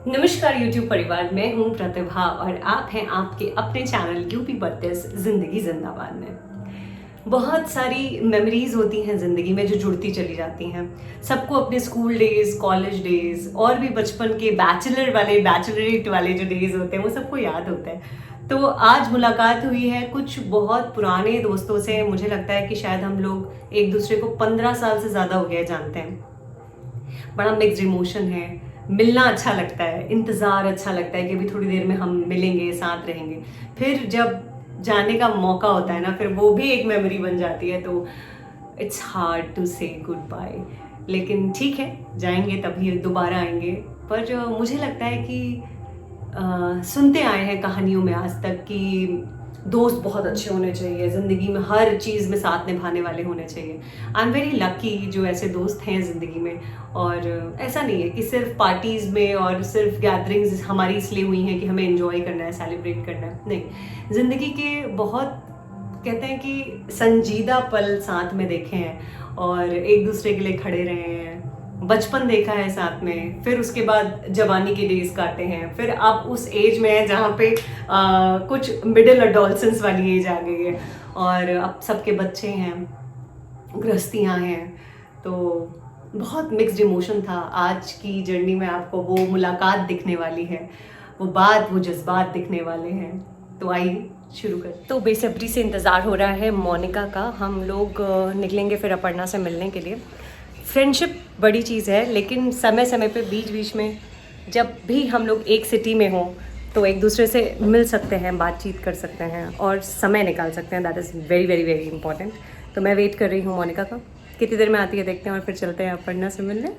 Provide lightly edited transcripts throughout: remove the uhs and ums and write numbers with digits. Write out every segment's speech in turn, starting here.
नमस्कार YouTube परिवार, मैं हूं प्रतिभा और आप हैं आपके अपने चैनल यूपी 32 जिंदगी जिंदाबाद में। बहुत सारी मेमोरीज होती हैं ज़िंदगी में जो जुड़ती चली जाती हैं। सबको अपने स्कूल डेज, कॉलेज डेज और भी बचपन के बैचलरेट वाले जो डेज होते हैं वो सबको याद होते हैं। तो आज मुलाकात हुई है कुछ बहुत पुराने दोस्तों से। मुझे लगता है कि शायद हम लोग एक दूसरे को 15 साल से ज़्यादा हो गया जानते हैं। बड़ा मिक्स्ड इमोशन है। मिलना अच्छा लगता है, इंतज़ार अच्छा लगता है कि अभी थोड़ी देर में हम मिलेंगे, साथ रहेंगे। फिर जब जाने का मौका होता है ना, फिर वो भी एक मेमोरी बन जाती है। तो इट्स हार्ड टू से गुड बाय, लेकिन ठीक है, जाएंगे तभी दोबारा आएंगे। पर मुझे लगता है कि सुनते आए हैं कहानियों में आज तक कि दोस्त बहुत अच्छे होने चाहिए, ज़िंदगी में हर चीज़ में साथ निभाने वाले होने चाहिए। आई एम वेरी लकी जो ऐसे दोस्त हैं ज़िंदगी में। और ऐसा नहीं है कि सिर्फ पार्टीज़ में और सिर्फ गैदरिंग्स हमारी इसलिए हुई हैं कि हमें एंजॉय करना है, सेलिब्रेट करना है। नहीं, ज़िंदगी के बहुत कहते हैं कि संजीदा पल साथ में देखे हैं और एक दूसरे के लिए खड़े रहे हैं। बचपन देखा है साथ में, फिर उसके बाद जवानी के डेज काटे हैं, फिर आप उस एज में हैं जहाँ पे कुछ मिडिल अडोलसेंस वाली एज आ गई है और अब सबके बच्चे हैं, गृहस्थियाँ हैं। तो बहुत मिक्स्ड इमोशन था। आज की जर्नी में आपको वो मुलाकात दिखने वाली है, वो बात, वो जज्बात दिखने वाले हैं। तो आइए शुरू कर। तो बेसब्री से इंतज़ार हो रहा है मोनिका का। हम लोग निकलेंगे फिर अपर्णा से मिलने के लिए। फ्रेंडशिप बड़ी चीज़ है, लेकिन समय समय पे बीच बीच में जब भी हम लोग एक सिटी में हों तो एक दूसरे से मिल सकते हैं, बातचीत कर सकते हैं और समय निकाल सकते हैं। That is very very very important. तो मैं वेट कर रही हूँ मोनिका का, कितनी देर में आती है देखते हैं और फिर चलते हैं अपर्णा से मिलने।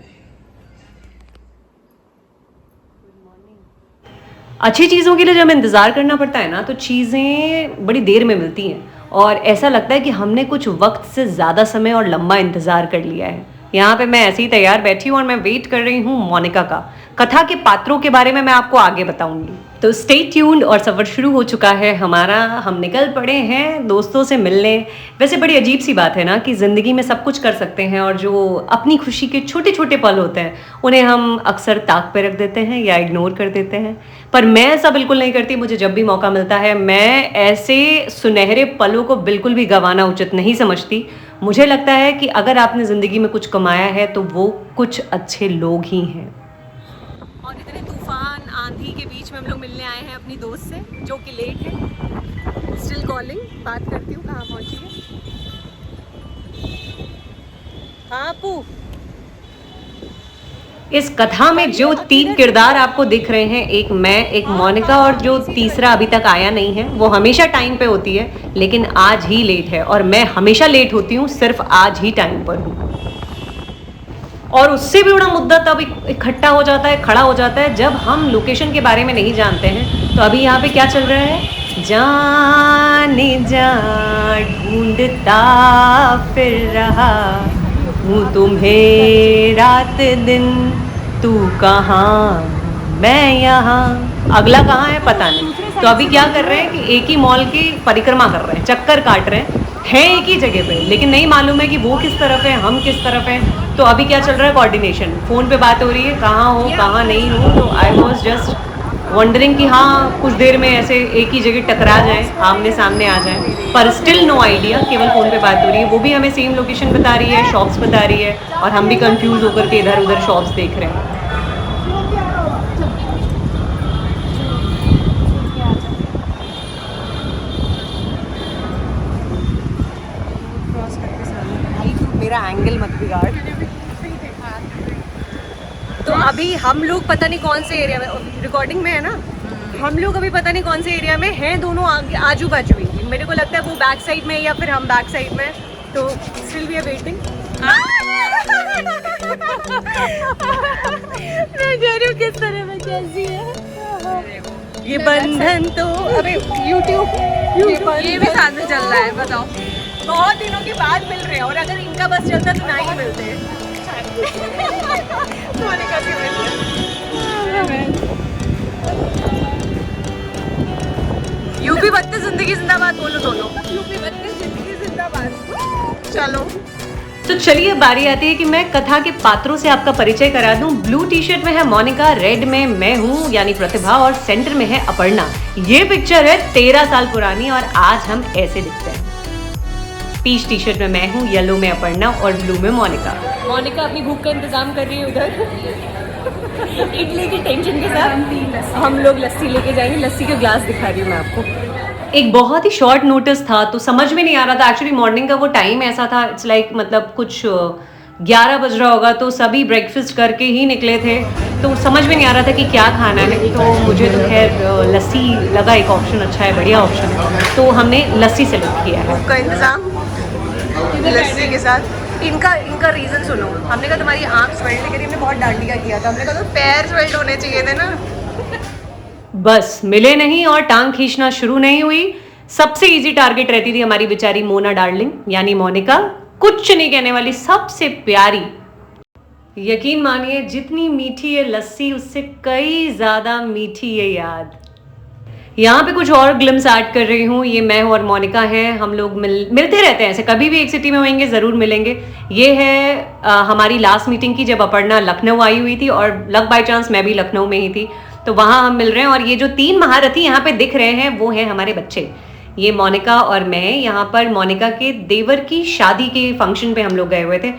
अच्छी चीज़ों के लिए जब इंतज़ार करना पड़ता है ना, तो चीज़ें बड़ी देर में मिलती हैं और ऐसा लगता है कि हमने कुछ वक्त से ज़्यादा समय और लंबा इंतज़ार कर लिया है। यहाँ पे मैं ऐसे ही तैयार बैठी हूँ और मैं वेट कर रही हूँ मोनिका का। कथा के पात्रों के बारे में मैं आपको आगे बताऊंगी। तो स्टे ट्यून्ड और सफ़र शुरू हो चुका है हमारा। हम निकल पड़े हैं दोस्तों से मिलने। वैसे बड़ी अजीब सी बात है ना कि ज़िंदगी में सब कुछ कर सकते हैं और जो अपनी खुशी के छोटे छोटे पल होते हैं उन्हें हम अक्सर ताक पे रख देते हैं या इग्नोर कर देते हैं। पर मैं ऐसा बिल्कुल नहीं करती। मुझे जब भी मौका मिलता है मैं ऐसे सुनहरे पलों को बिल्कुल भी गंवाना उचित नहीं समझती। मुझे लगता है कि अगर आपने ज़िंदगी में कुछ कमाया है तो वो कुछ अच्छे लोग ही हैं। और इतने तूफान आंधी के बीच में हम लोग मिलने आए हैं अपनी दोस्त से जो कि लेट है। स्टिल कॉलिंग, बात करती हूँ कहाँ पहुँची है। हाँ पू, इस कथा में जो 3 किरदार आपको दिख रहे हैं, एक मैं, एक मोनिका और जो तीसरा अभी तक आया नहीं है, वो हमेशा टाइम पे होती है लेकिन आज ही लेट है। और मैं हमेशा लेट होती हूँ, सिर्फ आज ही टाइम पर हूँ। और उससे भी बड़ा मुद्दा तब इकट्ठा हो जाता है, खड़ा हो जाता है, जब हम लोकेशन के बारे में नहीं जानते हैं। तो अभी यहाँ पे क्या चल रहा है, जाने जा ढूंढता फिर रहा हूँ तुम्हें रात दिन, तू कहाँ मैं यहाँ। अगला कहाँ है पता नहीं। तो अभी क्या कर रहे हैं कि एक ही मॉल की परिक्रमा कर रहे हैं, चक्कर काट रहे हैं एक ही जगह पे, लेकिन नहीं मालूम है कि वो किस तरफ है, हम किस तरफ हैं। तो अभी क्या चल रहा है, कोऑर्डिनेशन, फ़ोन पे बात हो रही है, कहाँ हो कहाँ नहीं हो। तो आई वॉज जस्ट वंडरिंग कि हाँ कुछ देर में ऐसे एक ही जगह टकरा जाएं, आमने सामने आ जाएं। पर स्टिल नो आइडिया, केवल फ़ोन पे बात हो रही है। वो भी हमें सेम लोकेशन बता रही है, शॉप्स बता रही है और हम भी कंफ्यूज होकर के इधर उधर शॉप्स देख रहे हैं। मेरा एंगल मत बिगाड़। तो अभी हम लोग पता नहीं कौन से एरिया में, रिकॉर्डिंग में है ना, हम लोग अभी पता नहीं कौन से एरिया में हैं, दोनों आजू बाजू ही। मेरे को लगता है वो बैक साइड में या फिर हम बैक साइड में। तो स्टिल वी आर वेटिंग। मैं कह रही हूँ किस तरह में कैसी है ये बंधन। तो अबे यूट्यूब ये भी साथ में चल रहा है, बताओ। बहुत दिनों के बाद मिल रहे हैं और अगर इनका बस चलता तो ना ही मिलते। मोनिका की यूपी 32 जिंदगी जिंदाबाद बोलो दोनों। यूपी 32 जिंदगी जिंदाबाद। चलो तो चलिए बारी आती है कि मैं कथा के पात्रों से आपका परिचय करा दूं। ब्लू टी शर्ट में है मोनिका, रेड में मैं हूं यानी प्रतिभा और सेंटर में है अपर्णा। ये पिक्चर है 13 साल पुरानी और आज हम ऐसे दिखते हैं। पीच टी शर्ट में मैं हूं, येलो में अपर्णा और ब्लू में मोनिका। मोनिका अपनी भूख का इंतजाम कर रही है उधर इडली की टेंशन के साथ। हम लोग लस्सी लेके जाएंगे, लस्सी के ग्लास दिखा रही हूँ मैं आपको। एक बहुत ही शॉर्ट नोटिस था तो समझ में नहीं आ रहा था। एक्चुअली मॉर्निंग का वो टाइम ऐसा था, इट्स लाइक मतलब कुछ 11 बज रहा होगा, तो सभी ब्रेकफास्ट करके ही निकले थे, तो समझ में नहीं आ रहा था कि क्या खाना है। तो मुझे तो खैर लस्सी लगा एक ऑप्शन अच्छा है, बढ़िया ऑप्शन है, तो हमने लस्सी सेलेक्ट किया है। का इंतजाम लस्सी के साथ। इनका रीजन सुनो। हमने कहा तुम्हारी आँख स्वेल्ट नहीं करी, हमने बहुत डांडिया किया था। हमने कहा तो पैर स्वेल्ट होने चाहिए थे ना। बस मिले नहीं और टांग खींचना शुरू नहीं हुई। सबसे इजी टारगेट रहती थी हमारी बेचारी मोना डार्लिंग यानी मोनिका, कुछ नहीं कहने वाली, सबसे प्यारी। यकीन मानिए जितनी मीठी ये लस्सी उससे कई ज्यादा मीठी ये याद। यहाँ पे कुछ और ग्लिम्स ऐड कर रही हूँ। ये मैं और मोनिका हैं, हम लोग मिलते रहते हैं ऐसे, कभी भी एक सिटी में होंगे ज़रूर मिलेंगे। ये है हमारी लास्ट मीटिंग की, जब अपर्णा लखनऊ आई हुई थी और लक बाय चांस मैं भी लखनऊ में ही थी, तो वहाँ हम मिल रहे हैं। और ये जो 3 महारथी यहाँ पे दिख रहे हैं वो हैं हमारे बच्चे, ये मोनिका और मैं। यहाँ पर मोनिका के देवर की शादी के फंक्शन पे हम लोग गए हुए थे।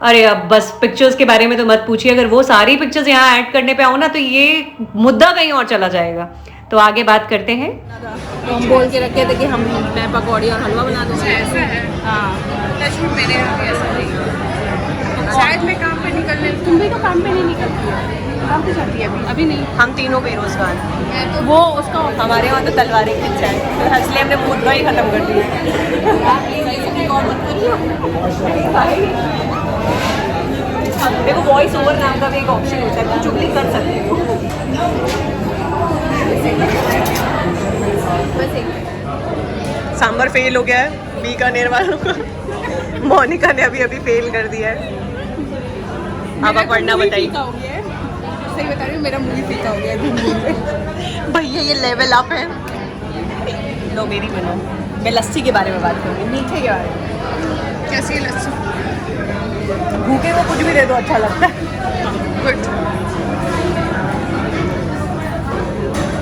अरे अब बस पिक्चर्स के बारे में तो मत पूछिए, अगर वो सारी पिक्चर्स यहाँ ऐड करने पे आओ ना तो ये मुद्दा कहीं और चला जाएगा। तो आगे बात करते हैं। तो हम बोल के रखे थे कि मैं पकौड़ी और हलवा बना दूँगी। ऐसा है हाँ, मेरे यहाँ भी ऐसा नहीं। शायद मैं काम पे निकलने, तुम भी तो काम पे नहीं निकलती हो, काम पे जाती है अभी नहीं। हम तीनों बेरोजगार। तो वो उसका हमारे वहाँ तो तलवारें खिंच जाए, तो इसलिए हमने मुद्दा ही खत्म कर दिया। देखो वॉइस ओवर नाम का भी एक ऑप्शन होता है, तुम चुगली कर सकते हो। सांबर फेल हो गया है बीकानेर वालों का। मोनिका ने अभी फेल कर दिया है। अब आप पढ़ना बताइए। सही बता रही हूँ, मेरा मुंह फीका हो गया है। भैया ये लेवल अप है। लो मेरी बनो, मैं लस्सी के बारे में बात करूँगी, मीठे के बारे में। कैसी है लस्सी? भूखे को कुछ भी दे दो अच्छा लगता है। गुड।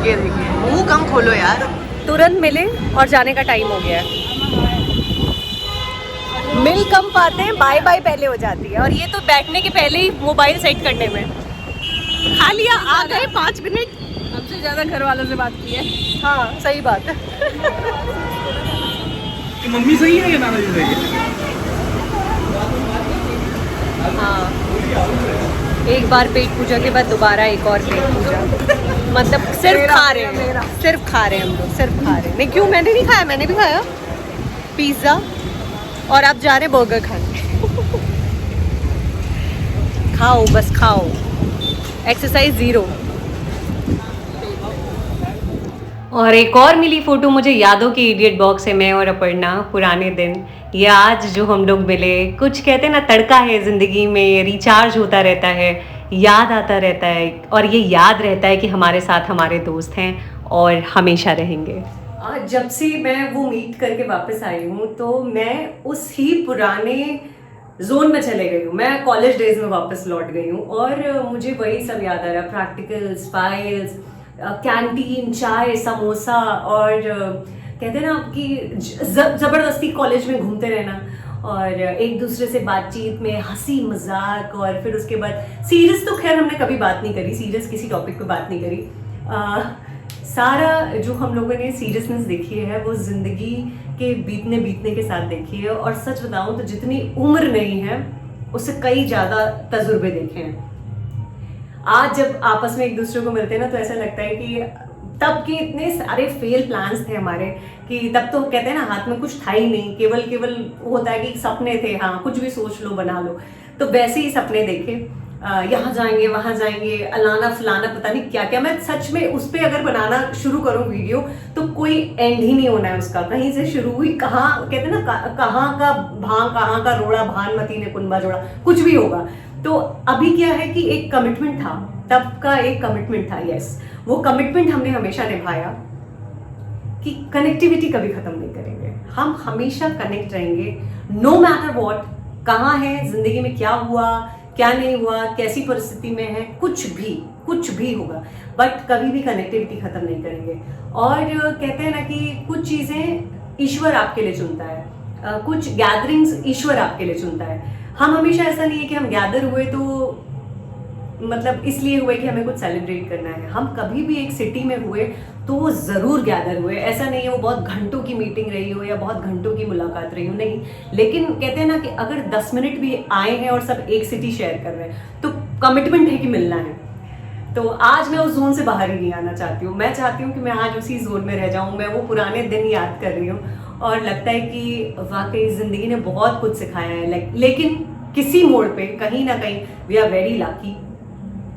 ये देखिए, मुंह कम खोलो यार। तुरंत मिले और जाने का टाइम हो गया है। मिल कम पाते हैं, बाय बाय पहले हो जाती है। और ये तो बैठने के पहले ही मोबाइल सेट करने में खा लिया, आ गए 5 मिनट। हमसे ज़्यादा घर वालों से बात की है। हाँ सही बात है। मम्मी सही है या नाना जी सही है? हाँ, एक बार पेट पूजा के बाद दोबारा एक और पेट पूजा। मतलब सिर्फ खा रहे हैं, सिर्फ खा रहे हैं हम लोग, सिर्फ खा रहे हैं। नहीं क्यों, मैंने नहीं खाया, मैंने भी खाया पिज़्ज़ा और आप जा रहे बर्गर खाने। खाओ बस खाओ, एक्सरसाइज 0। और एक और मिली फोटो मुझे यादों के इडियट बॉक्स है, मैं और अपर्णा, पुराने दिन। ये आज जो हम लोग मिले, कुछ कहते हैं ना तड़का है ज़िंदगी में, रिचार्ज होता रहता है, याद आता रहता है। और ये याद रहता है कि हमारे साथ हमारे दोस्त हैं और हमेशा रहेंगे। जब से मैं वो मीट करके वापस आई हूँ तो मैं उस ही पुराने जोन में चले गई हूँ। मैं कॉलेज डेज में वापस लौट गई हूँ और मुझे वही सब याद आ रहा है, प्रैक्टिकल्स, फाइल्स, कैंटीन, चाय, समोसा और कहते हैं ना आपकी ज़बरदस्ती कॉलेज में घूमते रहना और एक दूसरे से बातचीत में हंसी मजाक। और फिर उसके बाद सीरियस तो खैर हमने कभी बात नहीं करी, सीरियस किसी टॉपिक पे बात नहीं करी। सारा जो हम लोगों ने सीरियसनेस देखी है वो ज़िंदगी के बीतने के साथ देखी है। और सच बताऊं तो जितनी उम्र नहीं है उससे कई ज़्यादा तजुर्बे देखे हैं। आज जब आपस में एक दूसरे को मिलते हैं ना तो ऐसा लगता है कि तब के इतने सारे फेल प्लान्स थे हमारे कि तब तो कहते हैं ना हाथ में कुछ था ही नहीं, केवल होता है कि सपने थे, हाँ कुछ भी सोच लो बना लो। तो वैसे ही सपने देखे, यहाँ जाएंगे वहाँ जाएंगे, अलाना फलाना पता नहीं क्या क्या। मैं सच में उस पर अगर बनाना शुरू करूँ वीडियो तो कोई एंड ही नहीं होना है उसका। कहीं से शुरू हुई, कहाँ कहते हैं ना कहाँ का भांग कहाँ का रोड़ा, भानमती ने कुंबा जोड़ा, कुछ भी होगा। तो अभी क्या है कि एक कमिटमेंट था, तब का एक कमिटमेंट था, यस वो कमिटमेंट हमने हमेशा निभाया कि कनेक्टिविटी कभी खत्म नहीं करेंगे, हम हमेशा कनेक्ट रहेंगे नो मैटर व्हाट। कहाँ है ज़िंदगी में, क्या हुआ क्या नहीं हुआ, कैसी परिस्थिति में है, कुछ भी होगा, बट कभी भी कनेक्टिविटी ख़त्म नहीं करेंगे। और कहते हैं ना कि कुछ चीज़ें ईश्वर आपके लिए चुनता है, कुछ गैदरिंग्स ईश्वर आपके लिए चुनता है। हम हमेशा ऐसा नहीं है कि हम गैदर हुए तो मतलब इसलिए हुए कि हमें कुछ सेलिब्रेट करना है। हम कभी भी एक सिटी में हुए तो वो ज़रूर गैदर हुए, ऐसा नहीं है वो बहुत घंटों की मीटिंग रही हो या बहुत घंटों की मुलाकात रही हो, नहीं। लेकिन कहते हैं ना कि अगर 10 मिनट भी आए हैं और सब एक सिटी शेयर कर रहे हैं तो कमिटमेंट है कि मिलना है। तो आज मैं उस जोन से बाहर ही नहीं आना चाहती हूँ। मैं चाहती हूँ कि मैं आज उसी जोन में रह जाऊँ। मैं वो पुराने दिन याद कर रही हूँ और लगता है कि वाकई ज़िंदगी ने बहुत कुछ सिखाया है। लेकिन किसी मोड़ पे कहीं ना कहीं वी आर वेरी लकी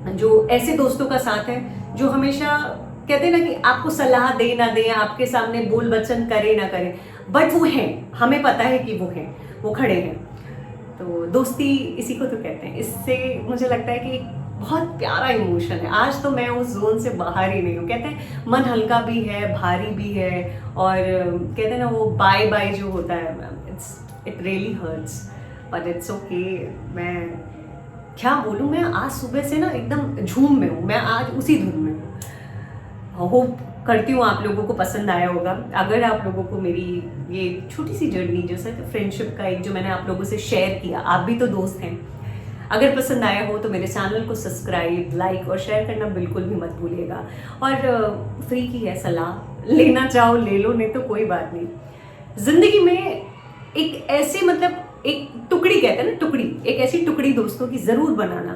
जो ऐसे दोस्तों का साथ है जो हमेशा कहते हैं ना कि आपको सलाह दे ना दे, आपके सामने बोल बचन करे ना करे, बट वो हैं, हमें पता है कि वो हैं, वो खड़े हैं। तो दोस्ती इसी को तो कहते हैं। इससे मुझे लगता है कि बहुत प्यारा इमोशन है। आज तो मैं उस जोन से बाहर ही नहीं हूँ। कहते हैं मन हल्का भी है, भारी भी है, और कहते हैं ना वो बाय बाय जो होता है, it really hurts but it's okay. मैं क्या बोलूँ, मैं आज सुबह से ना एकदम झूम में हूँ, मैं आज उसी धुन में हूँ। होप करती हूँ आप लोगों को पसंद आया होगा। अगर आप लोगों को मेरी ये छोटी सी जर्नी जो सर फ्रेंडशिप का एक जो मैंने आप लोगों से शेयर किया, आप भी तो दोस्त हैं, अगर पसंद आया हो तो मेरे चैनल को सब्सक्राइब, लाइक और शेयर करना बिल्कुल भी मत भूलिएगा। और फ्री की है सलाह, लेना चाहो ले लो, नहीं तो कोई बात नहीं। ज़िंदगी में एक ऐसे मतलब एक टुकड़ी कहते हैं ना, टुकड़ी, एक ऐसी टुकड़ी दोस्तों की ज़रूर बनाना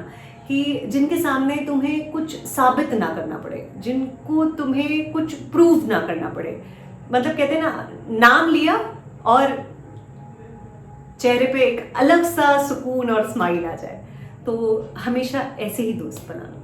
कि जिनके सामने तुम्हें कुछ साबित ना करना पड़े, जिनको तुम्हें कुछ प्रूव ना करना पड़े। मतलब कहते हैं ना, नाम लिया और चेहरे पे एक अलग सा सुकून और स्माइल आ जाए। तो हमेशा ऐसे ही दोस्त बनाना।